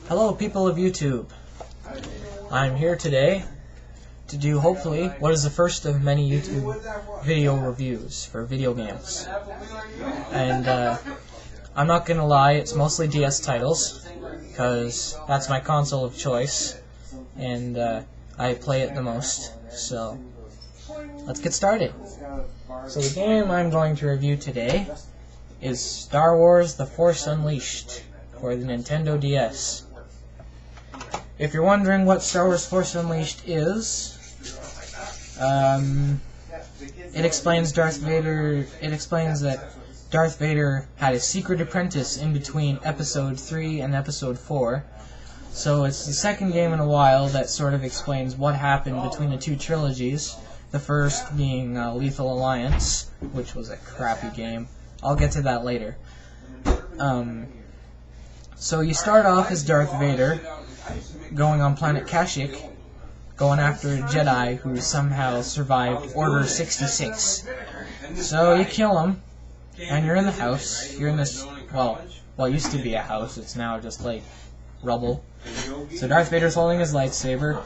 Hello people of YouTube. I'm here today to do hopefully what is the first of many YouTube video reviews for video games. And I'm not gonna lie, it's mostly DS titles because that's my console of choice and I play it the most. So let's get started. So the game I'm going to review today is Star Wars The Force Unleashed for the Nintendo DS. If you're wondering what Star Wars Force Unleashed is, it explains that Darth Vader had a secret apprentice in between Episode 3 and Episode 4. So it's the second game in a while that sort of explains what happened between the two trilogies. The first being Lethal Alliance, which was a crappy game. I'll get to that later. So you start off as Darth Vader, going on planet Kashyyyk, going after a Jedi who somehow survived Order 66. So you kill him, and you're in the house. You're in this, well, it used to be a house. It's now just like rubble. So Darth Vader's holding his lightsaber,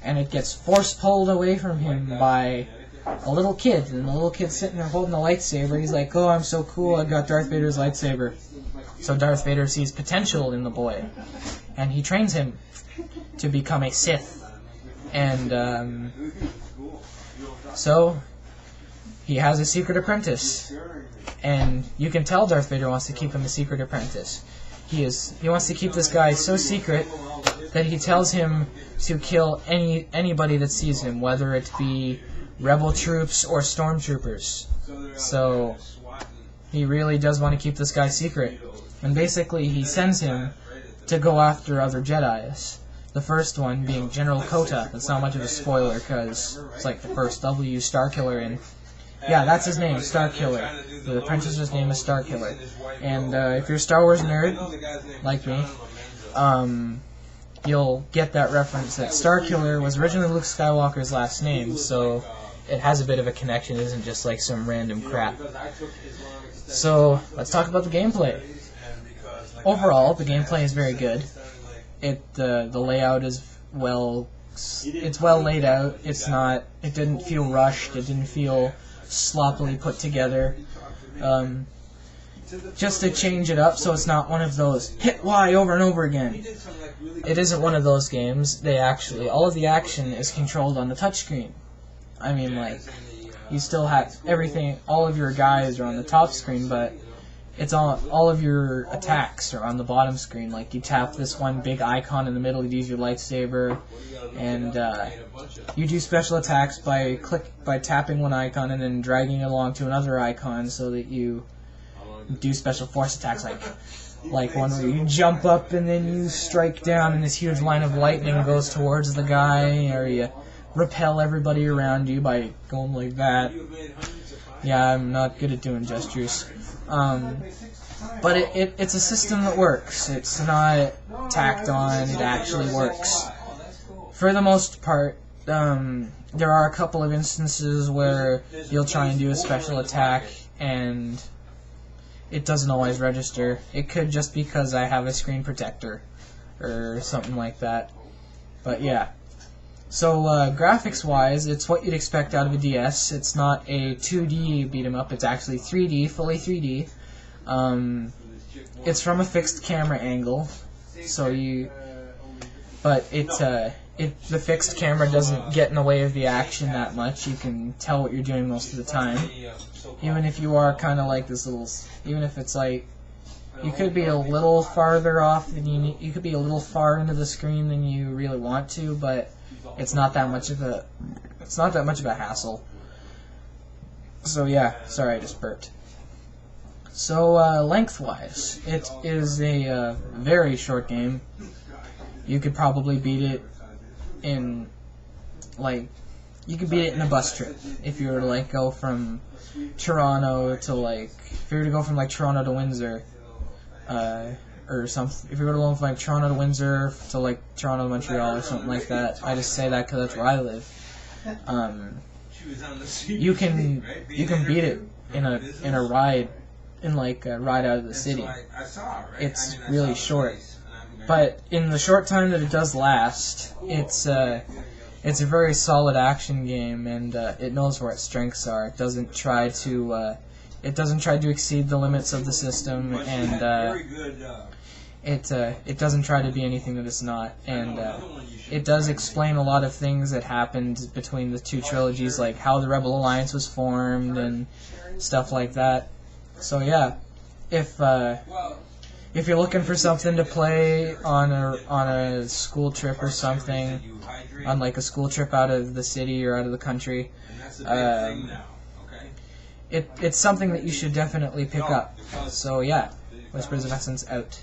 and it gets force pulled away from him by a little kid. And the little kid's sitting there holding the lightsaber. He's like, "Oh, I'm so cool, I got Darth Vader's lightsaber." So Darth Vader sees potential in the boy, and he trains him to become a Sith. And so he has a secret apprentice, and you can tell Darth Vader wants to keep him a secret apprentice. He wants to keep this guy so secret that he tells him to kill anybody that sees him, whether it be rebel troops or stormtroopers. So he really does want to keep this guy secret. And basically he sends him to go after other Jedis. The first one being General Kota. That's not much of a spoiler because it's like the first W, Starkiller, and yeah, that's his name, Starkiller. The apprentice's name is Starkiller. And if you're a Star Wars nerd, like me, you'll get that reference that Starkiller was originally Luke Skywalker's last name, so it has a bit of a connection. It isn't just like some random crap. So let's talk about the gameplay. Overall, the gameplay is very good. The layout is it's well laid out. It didn't feel rushed. It didn't feel sloppily put together. Just to change it up so it's not one of those hit Y over and over again. It isn't one of those games. All of the action is controlled on the touchscreen. I mean, like, you still have everything, all of your guys are on the top screen, but it's all of your attacks are on the bottom screen. Like, you tap this one big icon in the middle, you use your lightsaber, and you do special attacks by tapping one icon and then dragging it along to another icon so that you do special force attacks, like one where you jump up and then you strike down and this huge line of lightning goes towards the guy, or you repel everybody around you by going like that. Yeah, I'm not good at doing gestures. But it's a system that works. It's not tacked on, it actually works. For the most part, there are a couple of instances where you'll try and do a special attack and it doesn't always register. It could just because I have a screen protector or something like that. But yeah. So graphics-wise, it's what you'd expect out of a DS. It's not a 2D beat-em-up. It's actually 3D, fully 3D. It's from a fixed camera angle, but the fixed camera doesn't get in the way of the action that much. You can tell what you're doing most of the time. Even if you are kind of like this little, even if it's like, you could be a little farther off than you could be a little far into the screen than you really want to, but it's not that much of a hassle. So yeah, sorry I just burped. So lengthwise, it is a very short game. You could probably beat it in a bus trip if you were to go from Toronto to Toronto to Windsor, or something. If you were to go from Toronto to Windsor to Toronto to Montreal or something like that. I just say that because that's where I live. You can beat it in a ride, a ride out of the city. It's really short. But in the short time that it does last, it's a very solid action game, and it knows where its strengths are. It doesn't try to exceed the limits of the system, and it doesn't try to be anything that it's not. And it does explain a lot of things that happened between the two trilogies, like how the Rebel Alliance was formed and stuff like that. So yeah, if you're looking for something to play on a school trip or something, on like a school trip out of the city or out of the country, it's something that you should definitely pick up. So yeah, Whispers of Essence out.